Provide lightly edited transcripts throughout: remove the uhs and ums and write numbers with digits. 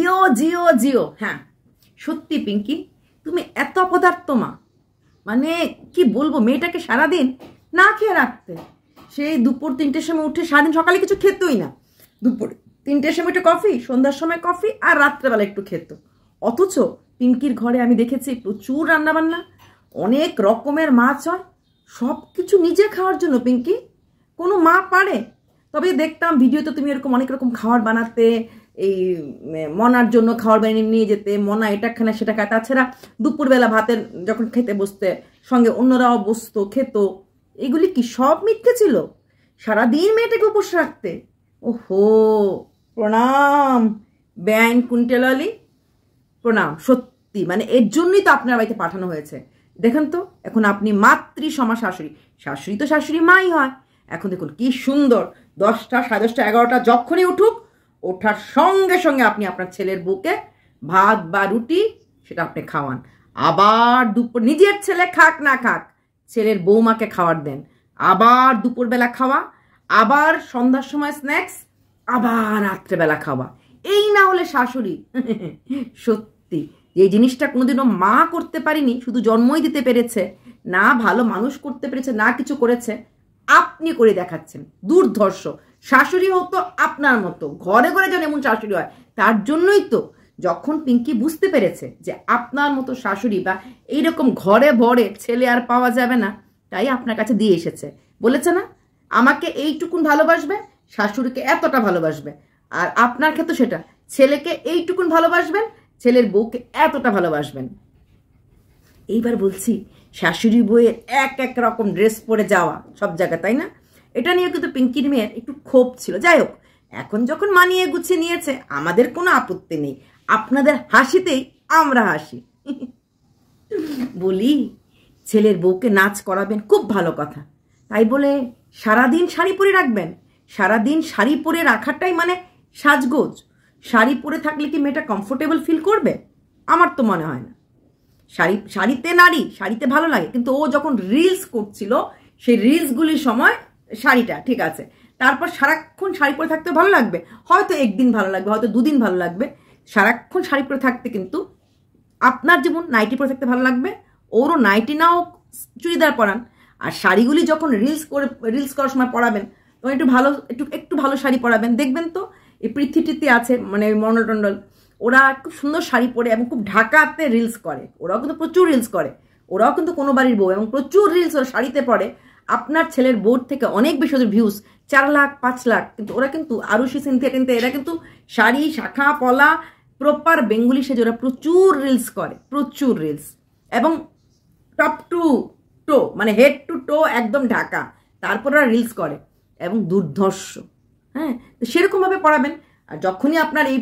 জিও জিও জিও। হ্যাঁ সত্যি পিঙ্কি, তুমি এত অপদার্থ মা, মানে কি বলবো, মেয়েটাকে সারাদিন না খেয়ে রাখতে। সেই দুপুর 3টের সময় উঠে, সারাদিন সকালে কিছু খেতই না, দুপুর 3টের সময় একটু কফি, সন্ধ্যার সময় কফি, আর রাত্রেবেলা একটু খেত। অথচ পিঙ্কির ঘরে আমি দেখেছি প্রচুর রান্নাবান্না, অনেক রকমের মাছ হয়, সব কিছু নিজে খাওয়ার জন্য। পিঙ্কি, কোনো মা পারে? তবে দেখতাম ভিডিওতে তুমি এরকম অনেক রকম খাবার বানাতে, এই মনার জন্য খাবার বানিয়ে নিয়ে যেতে, মনা এটা খানা সেটা খায়। তাছাড়া দুপুরবেলা ভাতের যখন খেতে বসতে, সঙ্গে অন্যরাও বসতো, খেত। এগুলি কি সব মিথ্যে ছিল? সারাদিন মেয়েটাকে উপোস রাখতে? ওহো, প্রণাম বেআইন কুইন্টেল, প্রণাম। সত্যি মানে এর জন্যই তো আপনার বাড়িতে পাঠানো হয়েছে। দেখেন তো, এখন আপনি মাতৃ সমা শাশুড়ি, শাশুড়ি তো শাশুড়ি মাই হয়। এখন দেখুন কি সুন্দর, 10টা, 10:30, 11টা যখনই উঠুক, ওঠার সঙ্গে সঙ্গে আপনি আপনার ছেলের বউকে ভাত বা রুটি সেটা আপনি খাওয়ান। আবার দুপুর, নিজের ছেলে খাক না খাক, ছেলের বৌমাকে খাবার দেন। আবার দুপুরবেলা খাওয়া, আবার সন্ধ্যার সময় স্ন্যাক্স, আবার রাত্রেবেলা খাওয়া। এই না হলে শাশুড়ি? সত্যি এই জিনিসটা কোনোদিনও মা করতে পারিনি, শুধু জন্মই দিতে পেরেছে, না ভালো মানুষ করতে পেরেছে, না কিছু করেছে। আপনি করে দেখাচ্ছেন, দুর্ধর্ষ। শাশুড়ি হোক তো আপনার মতো, ঘরে ঘরে যেন এমন শাশুড়ি হয়। তার জন্যই তো যখন পিঙ্কি বুঝতে পেরেছে যে আপনার মতো শাশুড়ি বা এইরকম ঘরে ভরে ছেলে আর পাওয়া যাবে না, তাই আপনার কাছে দিয়ে এসেছে। বলেছে না, আমাকে এইটুকুন ভালোবাসবে, শাশুড়িকে এতটা ভালোবাসবে। আর আপনার ক্ষেত্রে সেটা, ছেলেকে এইটুকুন ভালোবাসবেন, ছেলের বউকে এতটা ভালোবাসবেন। এইবার বলছি, শাশুড়ি বউয়ের এক এক রকম ড্রেস পরে যাওয়া সব জায়গায়, তাই না? এটা নিয়ে কিন্তু পিঙ্কির মেয়ের একটু ক্ষোভ ছিল। যাই হোক, এখন যখন মানিয়ে গুছিয়ে নিয়েছে, আমাদের কোনো আপত্তি নেই। আপনাদের হাসিতেই আমরা হাসি। বলি, ছেলের বউকে নাচ করাবেন, খুব ভালো কথা। তাই বলে সারাদিন শাড়ি পরে রাখবেন? সারাদিন শাড়ি পরে রাখাটাই মানে সাজগোজ? শাড়ি পরে থাকলে কি মেয়েটা কমফোর্টেবল ফিল করবে? আমার তো মনে হয় না। শাড়িতে নারী, শাড়িতে ভালো লাগে, কিন্তু ও যখন রিলস করছিল, সেই রিলসগুলির সময় শাড়িটা ঠিক আছে, তারপর সারাক্ষণ শাড়ি পরে থাকতে ভালো লাগবে? হয়তো একদিন ভালো লাগবে, হয়তো 2 দিন ভালো লাগবে। সারাক্ষণ শাড়ি পরে থাকতে কিন্তু আপনার যেমন নাইটি পরে থাকতে ভালো লাগবে, ওরও নাইটি না হোক চুড়িদার পরান। আর শাড়িগুলি যখন রিলস করার সময় পরাবেন, তখন একটু ভালো শাড়ি পরাবেন। দেখবেন তো এই পৃথিবীতে আছে, মানে মন্ডল, ওরা খুব সুন্দর শাড়ি পরে এবং খুব ঢাকাতে রিলস করে। ওরাও কিন্তু প্রচুর রিলস করে, ওরাও কিন্তু কোনো বাড়ির বউ, এবং প্রচুর রিলস ওরা শাড়িতে পরে। আপনার ছেলের বউর থেকে অনেক বেশি ওদের ভিউজ, 4 লাখ 5 লাখ। কিন্তু ওরা কিন্তু আরুষি, সিনথিয়া টিনথিয়া, এরা কিন্তু শাড়ি, শাখা পলা, প্রপার বেঙ্গলি সেজে ওরা প্রচুর রিলস করে, প্রচুর রিলস। এবং টপ টু টো, মানে হেড টু টো একদম ঢাকা, তারপর ওরা রিলস করে এবং দুর্ধর্ষ। হ্যাঁ, তো সেরকমভাবে পড়াবেন। আর যখনই আপনার এই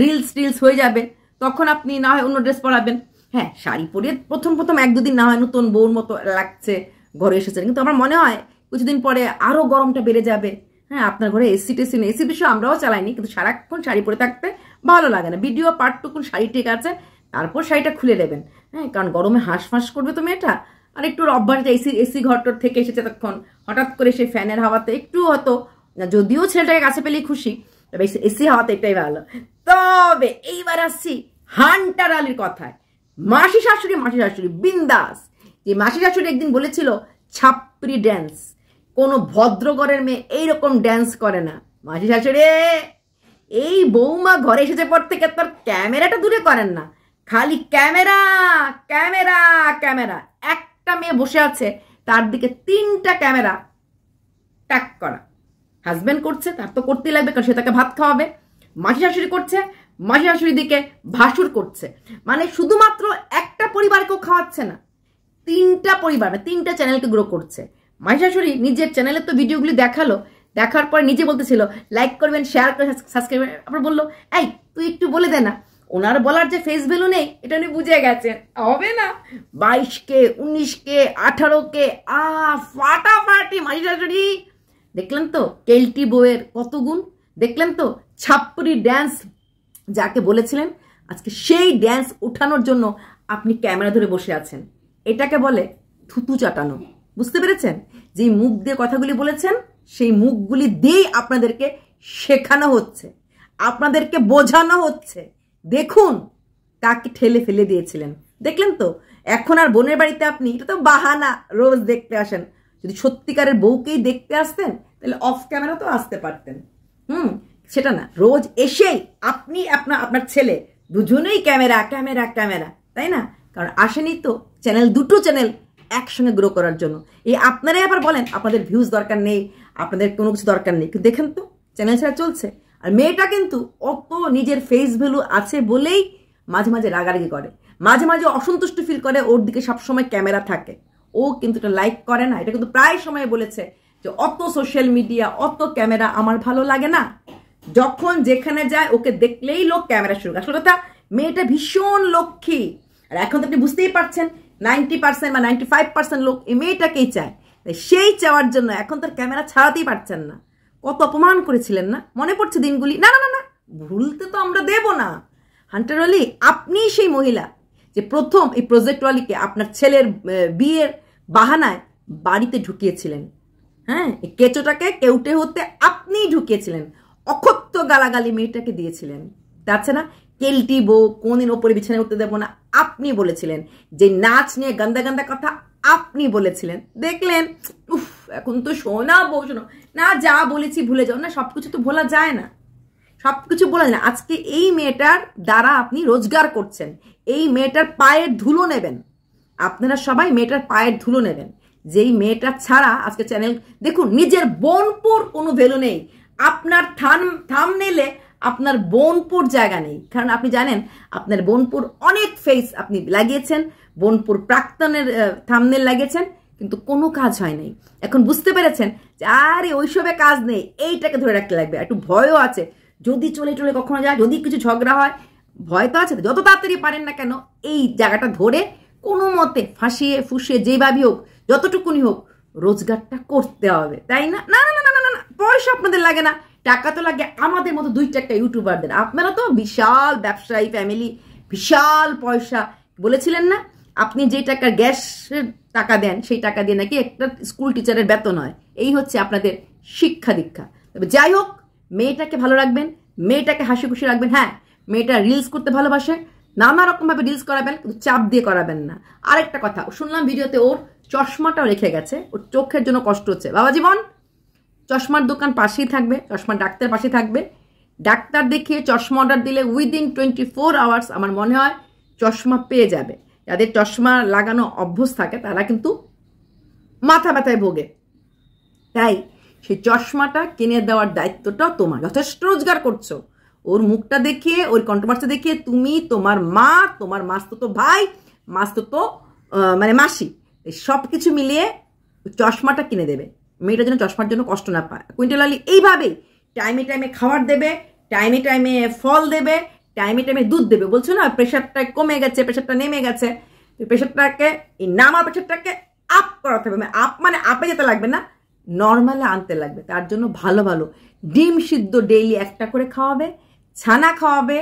রিলস হয়ে যাবে, তখন আপনি না হয় অন্য ড্রেস পরাবেন। হ্যাঁ, শাড়ি পরে প্রথম 1-2 দিন না হয় নতুন বউর মতো লাগছে, ঘরে এসেছেন, কিন্তু আমার মনে হয় কিছুদিন পরে আরও গরমটা বেড়ে যাবে। হ্যাঁ, আপনার ঘরে এসি টেসি নেই, এসি বিষয় আমরাও চালাইনি, কিন্তু সারাক্ষণ শাড়ি পরে থাকতে ভালো লাগে না। ভিডিও পার্টটুকুন শাড়ি ঠিক আছে, তারপর শাড়িটা খুলে দেবেন। হ্যাঁ, কারণ গরমে হাঁসফাঁস করবে তো মেয়েটা। আর একটু অভ্যাসটা এসি ঘরটার থেকে এসেছে, তখন হঠাৎ করে সেই ফ্যানের হাওয়াতে একটু হয়তো, যদিও ছেলেটাকে কাছে পেলেই খুশি, তবে এসি হাওয়াতে এটাই ভালো। তবে এইবার আসছি হান্টার আলীর কথায়। মাসি শাশুড়ি বিন্দাস। যে মাসি শাশুড়ি একদিন বলেছিল ছাপরি ড্যান্স, কোনো ভদ্রঘরের মেয়ে এইরকম ড্যান্স করে না। মাসি শাশুড়ি, এই বৌমা ঘরে এসেছে পর থেকে তোর ক্যামেরাটা দূরে করেন না, খালি ক্যামেরা ক্যামেরা ক্যামেরা। একটা মেয়ে বসে আছে, তার দিকে 3টা ক্যামেরা ট্যাক করা। হাজব্যান্ড করছে, তার তো করতেই লাগবে, কারণ সে তাকে ভাত খাওয়াবে। মাসি শাশুড়ি করছে, মাসি শাশুড়ির দিকে ভাসুর করছে। মানে শুধুমাত্র একটা পরিবারকেও খাওয়াচ্ছে না, 3টা পরিবার, 3টা চ্যানেলকে গ্রো করছে। মাসি শাশুড়ি নিজের চ্যানেলে তো ভিডিওগুলি দেখালো, দেখার পর নিজে বলতেছিল লাইক করবেন, শেয়ার করে সাবস্ক্রাইব। আপনার বললো, এই তুই একটু বলে দে না। ওনার বলার যে ফেস ভ্যালু নেই, এটা উনি বুঝে গেছেন। হবে না, 22K 19K 18K, ফাটাফাটি মাসি শাশুড়ি। দেখলেন তো কেলটি বউয়ের কত গুণ, দেখলেন তো ছাপ্পরি ড্যান্স যাকে বলেছিলেন, আজকে সেই ড্যান্স ওঠানোর জন্য আপনি ক্যামেরা ধরে বসে আছেন। এটাকে বলে থুতু চাটানো। বুঝতে পেরেছেন? যে মুখ দিয়ে কথাগুলি বলেছেন, সেই মুখগুলি দিয়েই আপনাদেরকে শেখানো হচ্ছে, আপনাদেরকে বোঝানো হচ্ছে দেখুন কাকে ঠেলে ফেলে দিয়েছিলেন, দেখলেন তো। এখন আর বোনের বাড়িতে আপনি, এটা তো বাহানা, রোজ দেখতে আসেন। যদি সত্যিকারের বউকেই দেখতে আসতেন তাহলে অফ ক্যামেরা তো আসতে পারতেন। সেটা না, রোজ এসেই আপনি আপনার ছেলে দুজনেই ক্যামেরা ক্যামেরা ক্যামেরা, তাই না? কারণ আসেনি তো চ্যানেল, দুটো চ্যানেল একসঙ্গে গ্রো করার জন্য। এই আপনারাই আবার বলেন আপনাদের ভিউজ দরকার নেই, আপনাদের কোনো কিছু দরকার নেই, কিন্তু দেখেন তো চ্যানেল ছাড়া চলছে। আর মেয়েটা কিন্তু অত নিজের ফেস ভ্যালু আছে বলেই মাঝে মাঝে রাগারাগি করে, মাঝে মাঝে অসন্তুষ্ট ফিল করে, ওর দিকে সবসময় ক্যামেরা থাকে। ও কিন্তু এটা লাইক করে না, এটা কিন্তু প্রায় সময় বলেছে যে অত সোশ্যাল মিডিয়া, অত ক্যামেরা আমার ভালো লাগে না। যখন যেখানে যায় ওকে দেখলেই লোক ক্যামেরা শুরু করে। আসলে কথা, মেয়েটা ভীষণ লক্ষ্মী। আর এখন তো আপনি বুঝতেই পারছেন 90% বা 95% লোক এই মেয়েটাকেই চায়। তাই সেই চাওয়ার জন্য এখন তার ক্যামেরা ছাড়াতেই পারছেন না। কত অপমান করেছিলেন না, মনে পড়ছে দিনগুলি? না না না না, ভুলতে তো আমরা দেব না। হান্টার আলী, আপনিই সেই মহিলা যে প্রথম এই প্রজেক্ট ওয়ালিকে আপনার ছেলের বিয়ের বাহানায় বাড়িতে ঢুকিয়েছিলেন। হ্যাঁ, এই কেঁচোটাকে কেউটে হতে আপনিই ঢুকিয়েছিলেন, অকথ্য গালাগালি মেয়েটাকে দিয়েছিলেন। তাছাড়া কেলটি বউ, কোনদিন ওপরে বিছানায় উঠতে দেবো না আপনি বলেছিলেন। যে নাচ নিয়ে গান্দা গান্দা কথা আপনি বলেছিলেন। দেখলেন, উফ, এখন তো শোনা বউ, শোনো না, যা বলেছি ভুলে যাও না, সবকিছু তো ভোলা যায় না, সবকিছু বলা যায় না। আজকে এই মেয়েটার দ্বারা আপনি রোজগার করছেন, এই মেয়েটার পায়ের ধুলো নেবেন, আপনারা সবাই মেয়েটার পায়ের ধুলো নেবেন। যেই মেয়েটা ছাড়া আজকে চ্যানেল দেখুন, নিজের বোনপুর কোনো ভ্যালু নেই। আপনার থাম্বনেইলে আপনার বোনপুর জায়গা নেই, কারণ আপনি জানেন আপনার বোনপুর অনেক ফেস আপনি লাগিয়েছেন, বোনপুর প্রাক্তনের থাম্বনেইল লাগিয়েছেন, কিন্তু কোনো কাজ হয় নাই। এখন বুঝতে পেরেছেন যে আরে ওইসবে কাজ নেই, এইটাকে ধরে রাখতে লাগবে। একটু ভয়ও আছে, যদি চলে চলে কখনো যায়, যদি কিছু ঝগড়া হয়, ভয় তো আছে। যত তাড়াতাড়ি পারেন না কেন এই জায়গাটা ধরে কোনো মতে ফাঁসিয়ে ফুসিয়ে যেভাবেই হোক, যতটুকুনি হোক, রোজগারটা করতে হবে, তাই না? না না না না না, পয়সা আপনাদের লাগে না, টাকা তো লাগে আমাদের মতো 2-4টা ইউটিউবারদের। আপনারা তো বিশাল ব্যবসায়ী ফ্যামিলি, বিশাল পয়সা। বলেছিলেন না আপনি যে টাকা গ্যাসের টাকা দেন সেই টাকা দিয়ে নাকি একটা স্কুল টিচারের বেতন হয়। এই হচ্ছে আপনাদের শিক্ষা দীক্ষা। তবে যাই হোক, মেয়েটাকে ভালো রাখবেন, মেয়েটাকে হাসি খুশি রাখবেন। হ্যাঁ, মেয়েটা রিলস করতে ভালোবাসে, নানা রকমভাবে রিলস করাবেন, কিন্তু চাপ দিয়ে করাবেন না। আরেকটা কথা, শুনলাম ভিডিওতে ওর চশমাটাও রেখে গেছে, ওর চোখের জন্য কষ্ট হচ্ছে। বাবা জীবন, চশমার দোকান পাশেই থাকবে, চশমার ডাক্তার পাশে থাকবে, ডাক্তার দেখিয়ে চশমা অর্ডার দিলে উইদিন 24 আওয়ার্স আমার মনে হয় চশমা পেয়ে যাবে। যাদের চশমা লাগানো অভ্যস্ত থাকে তারা কিন্তু মাথা ব্যথায় ভোগে। তাই সেই চশমাটা কিনে দেওয়ার দায়িত্বটা তোমার। যথেষ্ট রোজগার করছো, ওর মুখটা দেখিয়ে, ওর কন্ট্রোভার্সি দেখিয়ে তুমি, তোমার মা, তোমার মাসতুতো ভাই, মাসতুতো মানে মাসি, সব কিছু মিলিয়ে চশমাটা কিনে দেবে। মেয়েটার জন্য চশমার জন্য কষ্ট না পায়। কুইন্টাল আলী এইভাবেই টাইমে টাইমে খাবার দেবে, টাইমে টাইমে ফল দেবে, টাইমে টাইমে দুধ দেবে। বলছো না প্রেশারটা কমে গেছে, প্রেশারটা নেমে গেছে, প্রেশারটাকে, এই নামা প্রেশারটাকে আপ করাতে হবে। আপ মানে আপে যেতে লাগবে না, নর্মালে আনতে লাগবে। তার জন্য ভালো ভালো ডিম সিদ্ধ ডেইলি একটা করে খাওয়াবে, ছানা খাওয়াবে,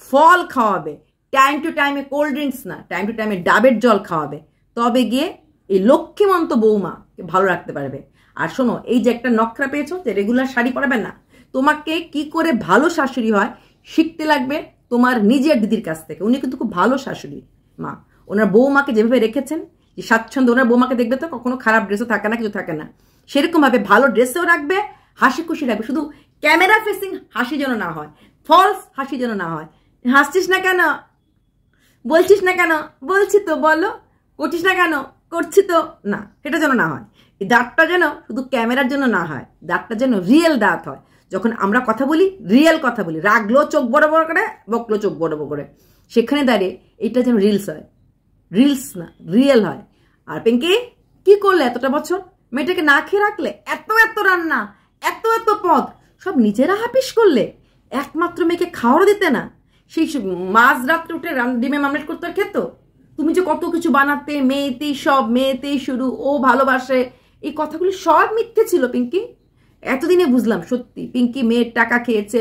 ফল খাওয়াবে, টাইম টু টাইমে কোল্ড ড্রিঙ্কস না, টাইম টু টাইমে ডাবের জল খাওয়াবে। তবে গিয়ে এই লক্ষ্মীমন্ত বৌমাকে ভালো রাখতে পারবে। আর শোনো, এই যে একটা নকশা পেয়েছো যে রেগুলার শাড়ি পরাবে না, তোমাকে কি করে ভালো শাশুড়ি হয় শিখতে লাগবে তোমার নিজের দিদির কাছ থেকে। উনি কিন্তু খুব ভালো শাশুড়ি মা, ওনার বৌমাকে যেভাবে রেখেছেন, যে স্বাচ্ছন্দ্য, ওনার বৌমাকে দেখবে তো কখনো খারাপ ড্রেসও থাকে না, কিছু থাকে না, সেরকমভাবে ভালো ড্রেসেও রাখবে, হাসি খুশি রাখবে। শুধু ক্যামেরা ফেসিং হাসি যেন না হয়, ফলস হাসি যেন না হয়। হাসছিস না কেন, বলছিস না কেন, বলছি তো, বলো, করছিস না কেন, করছি তো, না, সেটা যেন না হয়। এই দাঁতটা যেন শুধু ক্যামেরার জন্য না হয়, দাঁতটা যেন রিয়েল দাঁত হয়। যখন আমরা কথা বলি, রিয়েল কথা বলি, রাগলো চোখ বড় বড় করে, বকলো চোখ বড় বড় করে, সেখানে দাঁড়িয়ে এটা যেন রিলস হয়, রিলস না রিয়েল হয়। আর পিঙ্কি কি করলে এতটা বছর? মেয়েটাকে না খেয়ে রাখলে, এত এত রান্না, এত এত পদ সব নিজেরা হাপিস করলে, একমাত্র মেয়েকে খাওয়ারও দিতে না। সেই মাঝ রাত্রে উঠে ডিমে মামলেট করতে খেত। তুমি যে কত কিছু বানাতে, মেয়েতেই সব, মেয়েতেই শুরু, ও ভালোবাসে, এই কথাগুলি সব মিথ্যে ছিল পিঙ্কি। এতদিনে বুঝলাম সত্যি পিঙ্কি মেয়ের টাকা খেয়েছে,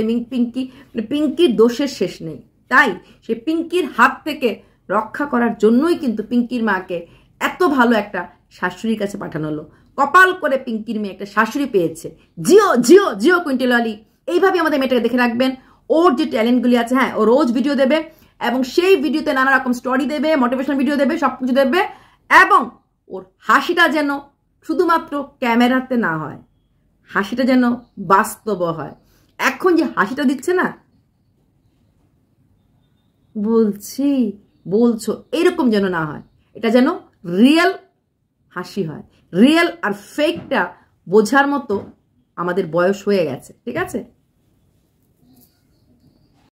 পিঙ্কির দোষের শেষ নেই। তাই সে পিঙ্কির হাত থেকে রক্ষা করার জন্যই কিন্তু পিঙ্কির মাকে এত ভালো একটা শাশুড়ির কাছে পাঠানো হলো। কপাল করে পিঙ্কির মেয়ে একটা শাশুড়ি পেয়েছে। জিও জিও জিও কুইন্টাল আলী, এইভাবে আমাদের মেয়েটাকে দেখে রাখবেন। ওর যে ট্যালেন্টগুলি আছে, হ্যাঁ, ও রোজ ভিডিও দেবে এবং সেই ভিডিওতে নানা রকম স্টোরি দেবে, মোটিভেশনাল ভিডিও দেবে, সব কিছু দেবে, এবং ওর হাসিটা যেন শুধুমাত্র ক্যামেরাতে না হয়, হাসিটা যেন বাস্তব হয়। এখন যে হাসিটা দিচ্ছে না, বলছো এরকম যেন না হয়, এটা যেন রিয়েল হাসি হয়। রিয়েল আর ফেকটা বোঝার মতো আমাদের বয়স হয়ে গেছে, ঠিক আছে?